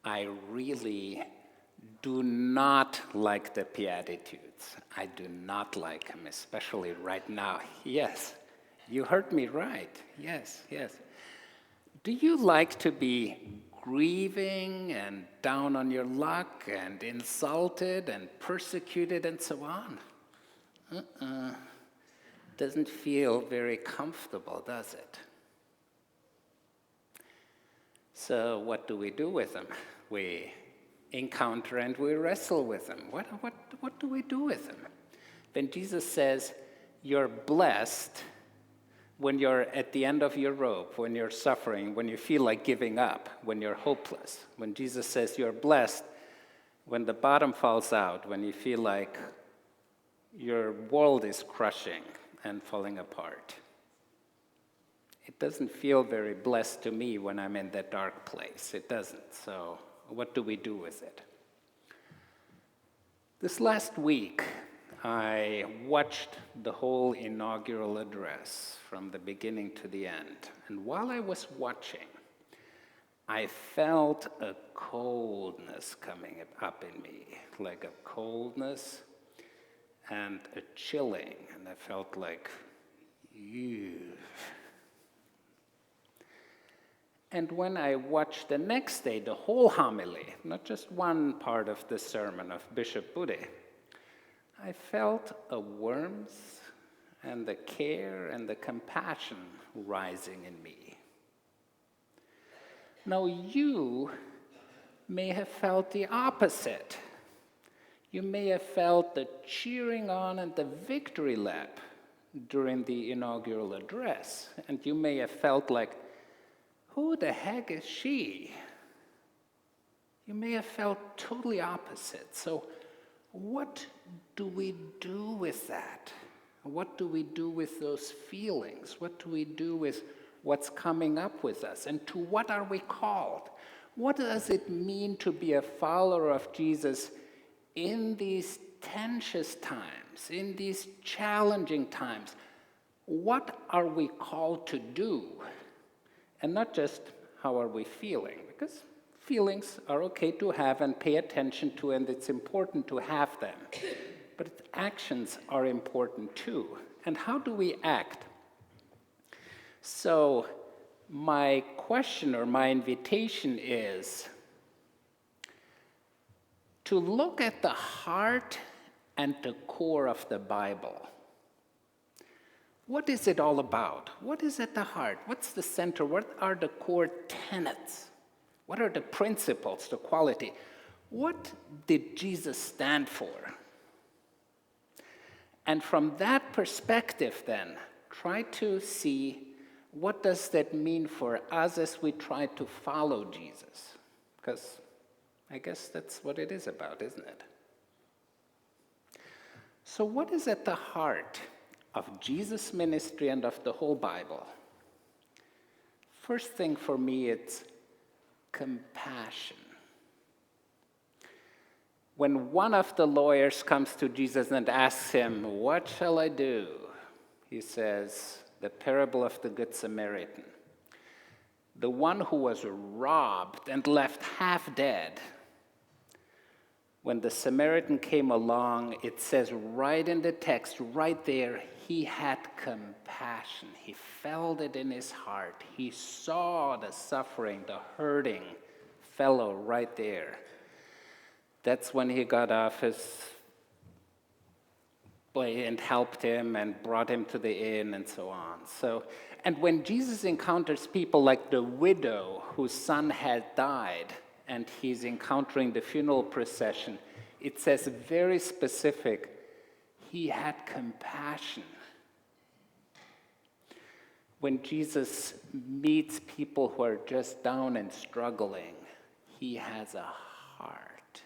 I really do not like the Beatitudes. I do not like them, especially right now. Yes, you heard me right. Yes. Do you like to be grieving and down on your luck and insulted and persecuted and so on? Doesn't feel very comfortable, does it? So what do we do with them? We encounter and we wrestle with them. What do we do with them? When Jesus says, you're blessed when you're at the end of your rope, when you're suffering, when you feel like giving up, when you're hopeless. When Jesus says you're blessed when the bottom falls out, when you feel like your world is crushing and falling apart. It doesn't feel very blessed to me when I'm in that dark place. It doesn't. So what do we do with it? This last week, I watched the whole inaugural address from the beginning to the end. And while I was watching, I felt a coldness coming up in me, like a coldness and a chilling. And I felt like, ew. And when I watched the next day, the whole homily, not just one part of the sermon of Bishop Bude, I felt a warmth and the care and the compassion rising in me. Now you may have felt the opposite. You may have felt the cheering on and the victory lap during the inaugural address, and you may have felt like, who the heck is she? You may have felt totally opposite. So what do we do with that? What do we do with those feelings? What do we do with what's coming up with us? And to what are we called? What does it mean to be a follower of Jesus in these tense times, in these challenging times? What are we called to do? And not just how are we feeling, because feelings are okay to have and pay attention to, and it's important to have them. But actions are important too. And how do we act? So my question or my invitation is to look at the heart and the core of the Bible. What is it all about? What is at the heart? What's the center? What are the core tenets? What are the principles, the quality? What did Jesus stand for? And from that perspective then, try to see what does that mean for us as we try to follow Jesus? Because I guess that's what it is about, isn't it? So what is at the heart of Jesus' ministry and of the whole Bible? First thing for me, it's compassion. When one of the lawyers comes to Jesus and asks him, what shall I do? He says, the parable of the Good Samaritan. The one who was robbed and left half dead. When the Samaritan came along, it says right in the text, right there, he had compassion. He felt it in his heart. He saw the suffering, the hurting fellow right there. That's when he got off his way and helped him and brought him to the inn and so on. And when Jesus encounters people like the widow whose son had died, and he's encountering the funeral procession, it says very specific, he had compassion. When Jesus meets people who are just down and struggling, he has a heart.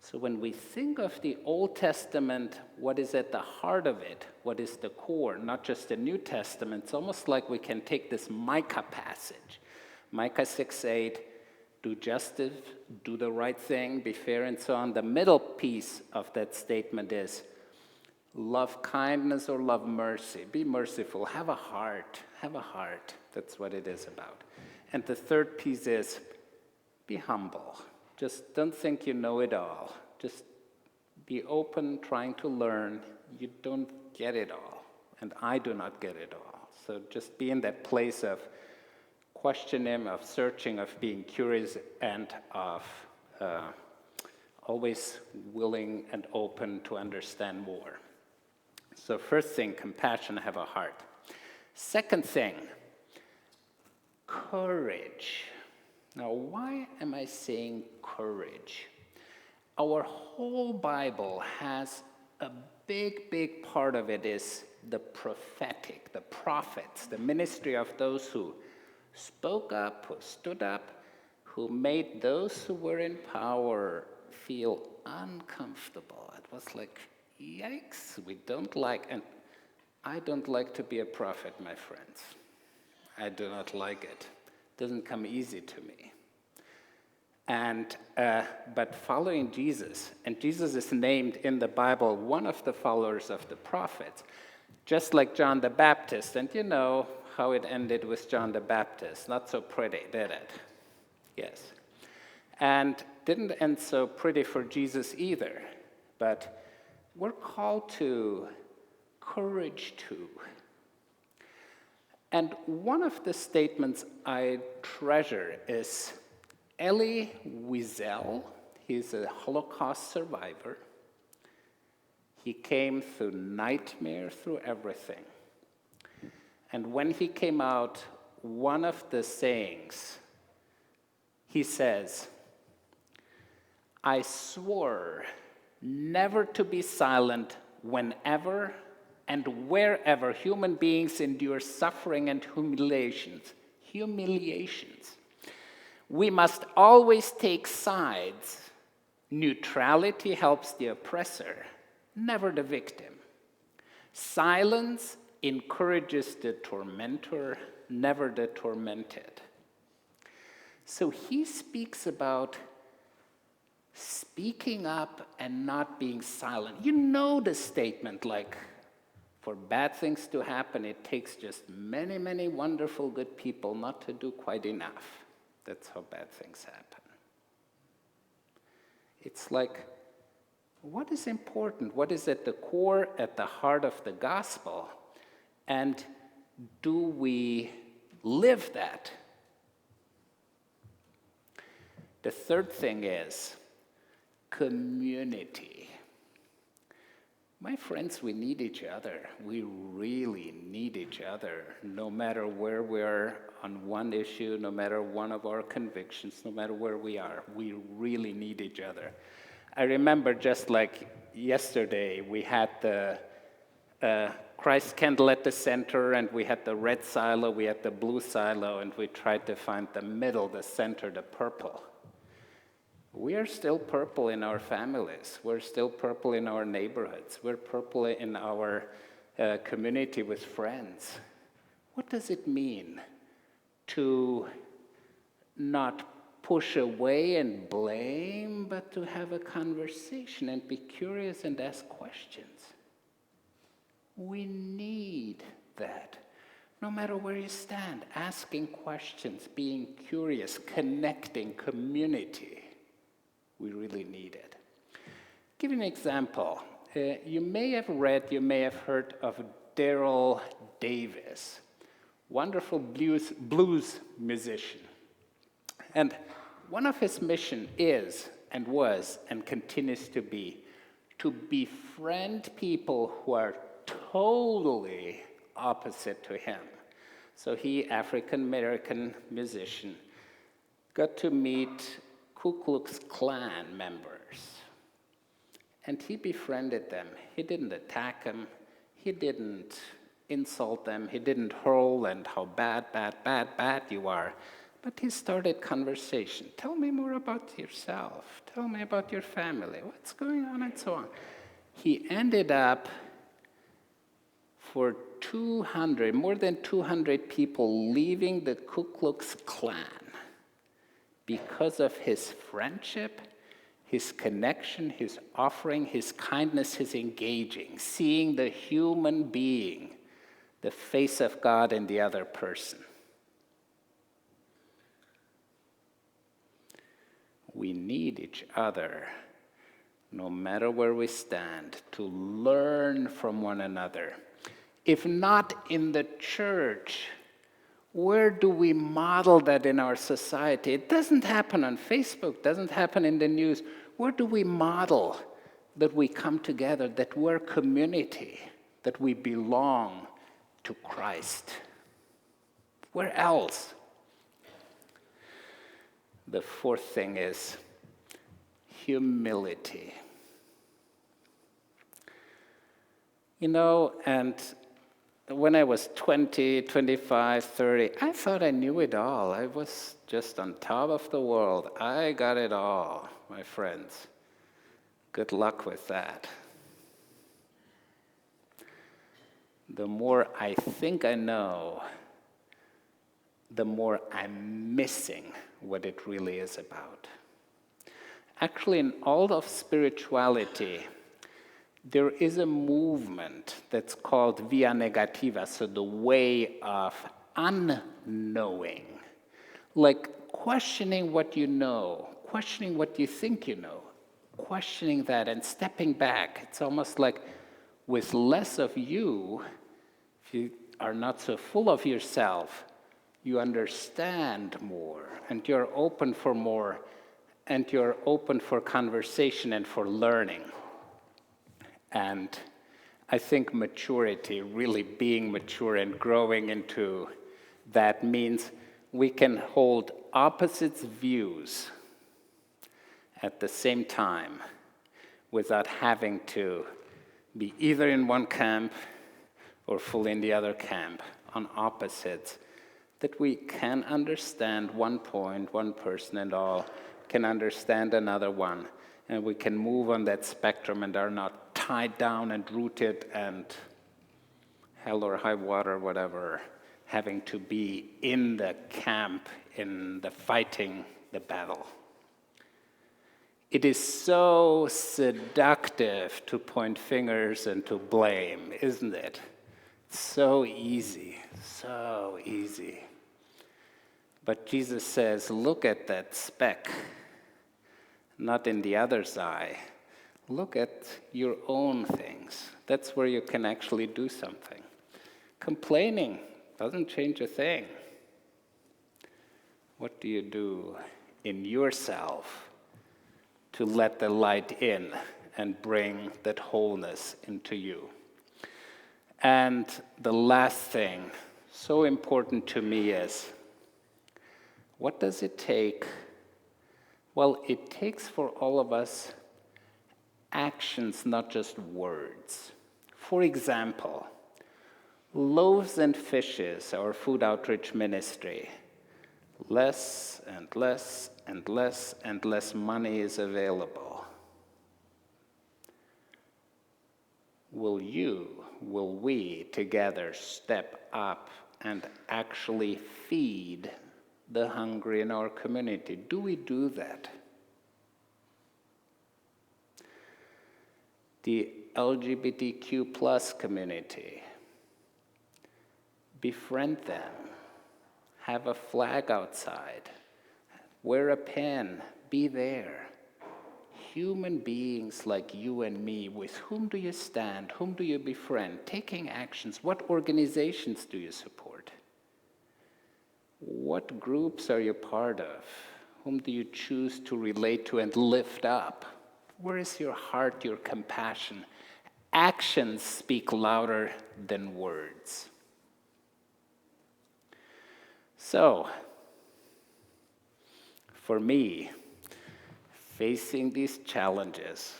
So when we think of the Old Testament, what is at the heart of it, what is the core, not just the New Testament, it's almost like we can take this Micah passage, Micah 6:8, do justice, do the right thing, be fair, and so on. The middle piece of that statement is love kindness or love mercy. Be merciful. Have a heart. Have a heart. That's what it is about. And the third piece is be humble. Just don't think you know it all. Just be open, trying to learn. You don't get it all, and I do not get it all. So just be in that place of questioning, of searching, of being curious, and of always willing and open to understand more. So first thing, compassion, have a heart. Second thing, courage. Now, why am I saying courage? Our whole Bible has a big part of it is the prophetic, the prophets, the ministry of those who spoke up, who stood up, who made those who were in power feel uncomfortable. It was like, yikes, we don't like, and I don't like to be a prophet, my friends. I do not like it. It doesn't come easy to me. And but following Jesus, and Jesus is named in the Bible one of the followers of the prophets, just like John the Baptist. And you know how it ended with John the Baptist. Not so pretty, did it? Yes. And didn't end so pretty for Jesus either. But we're called to courage too. And one of the statements I treasure is Elie Wiesel. He's a Holocaust survivor. He came through nightmare, through everything. And when he came out, one of the sayings, he says, I swore never to be silent whenever and wherever human beings endure suffering and humiliations. We must always take sides. Neutrality helps the oppressor, never the victim. Silence encourages the tormentor, never the tormented. So he speaks about speaking up and not being silent. You know the statement, like, for bad things to happen, it takes just many wonderful good people not to do quite enough. That's how bad things happen. It's like, what is important? What is at the core, at the heart of the gospel? And do we live that? The third thing is community. My friends, we need each other. We really need each other, no matter where we are on one issue, no matter one of our convictions, no matter where we are. We really need each other. I remember just like yesterday, we had the Christ candle at the center, and we had the red silo, we had the blue silo, and we tried to find the middle, the center, the purple. We are still purple in our families. We're still purple in our neighborhoods. We're purple in our community with friends. What does it mean to not push away and blame, but to have a conversation and be curious and ask questions? We need that. No matter where you stand, asking questions, being curious, connecting, community. We really need it. Give you an example. You may have read, you may have heard of Daryl Davis, wonderful blues musician. And one of his mission is, and was, and continues to be, to befriend people who are totally opposite to him. So he, African-American musician, got to meet Ku Klux Klan members. And he befriended them. He didn't attack them. He didn't insult them. He didn't hurl and how bad you are. But he started conversation. Tell me more about yourself. Tell me about your family. What's going on and so on. He ended up for more than 200 people leaving the Ku Klux Klan because of his friendship, his connection, his offering, his kindness, his engaging, seeing the human being, the face of God in the other person. We need each other, no matter where we stand, to learn from one another. If not in the church, where do we model that in our society? It doesn't happen on Facebook, doesn't happen in the news. Where do we model that we come together, that we're community, that we belong to Christ? Where else? The fourth thing is humility. And when I was 20, 25, 30, I thought I knew it all. I was just on top of the world. I got it all, my friends. Good luck with that. The more I think I know, the more I'm missing what it really is about. Actually, in all of spirituality, there is a movement that's called via negativa, so the way of unknowing. Like questioning what you know, questioning what you think you know, questioning that and stepping back. It's almost like with less of you, if you are not so full of yourself, you understand more, and you're open for more, and you're open for conversation and for learning. And I think maturity, really being mature and growing into that, means we can hold opposite views at the same time without having to be either in one camp or fully in the other camp, on opposites, that we can understand one point, one person and all, can understand another one, and we can move on that spectrum and are not tied down and rooted and hell or high water, whatever, having to be in the camp, in the fighting, the battle. It is so seductive to point fingers and to blame, isn't it? So easy, so easy. But Jesus says, look at that speck, not in the other's eye. Look at your own things. That's where you can actually do something. Complaining doesn't change a thing. What do you do in yourself to let the light in and bring that wholeness into you? And the last thing, so important to me, is what does it take? Well, it takes for all of us actions, not just words. For example, loaves and fishes, our food outreach ministry, less and less and less and less money is available. Will we together step up and actually feed the hungry in our community? Do we do that? The LGBTQ plus community, befriend them, have a flag outside, wear a pin, be there. Human beings like you and me, with whom do you stand? Whom do you befriend? Taking actions. What organizations do you support? What groups are you part of? Whom do you choose to relate to and lift up? Where is your heart, your compassion? Actions speak louder than words. So, for me, facing these challenges,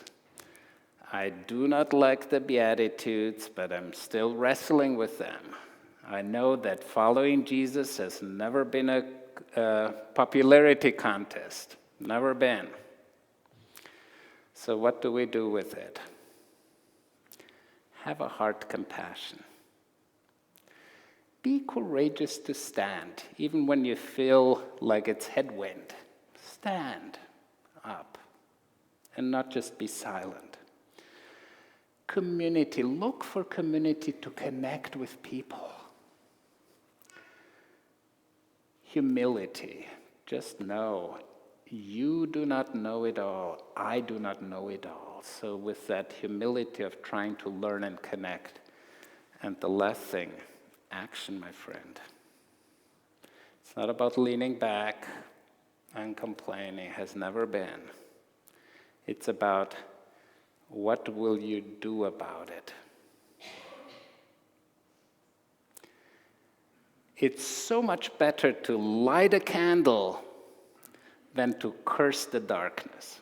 I do not like the Beatitudes, but I'm still wrestling with them. I know that following Jesus has never been a popularity contest, never been. So what do we do with it? Have a heart compassion. Be courageous to stand, even when you feel like it's headwind. Stand up and not just be silent. Community, look for community to connect with people. Humility, just know you do not know it all, I do not know it all. So with that humility of trying to learn and connect, and the last thing, action, my friend. It's not about leaning back and complaining, has never been. It's about what will you do about it? It's so much better to light a candle than to curse the darkness.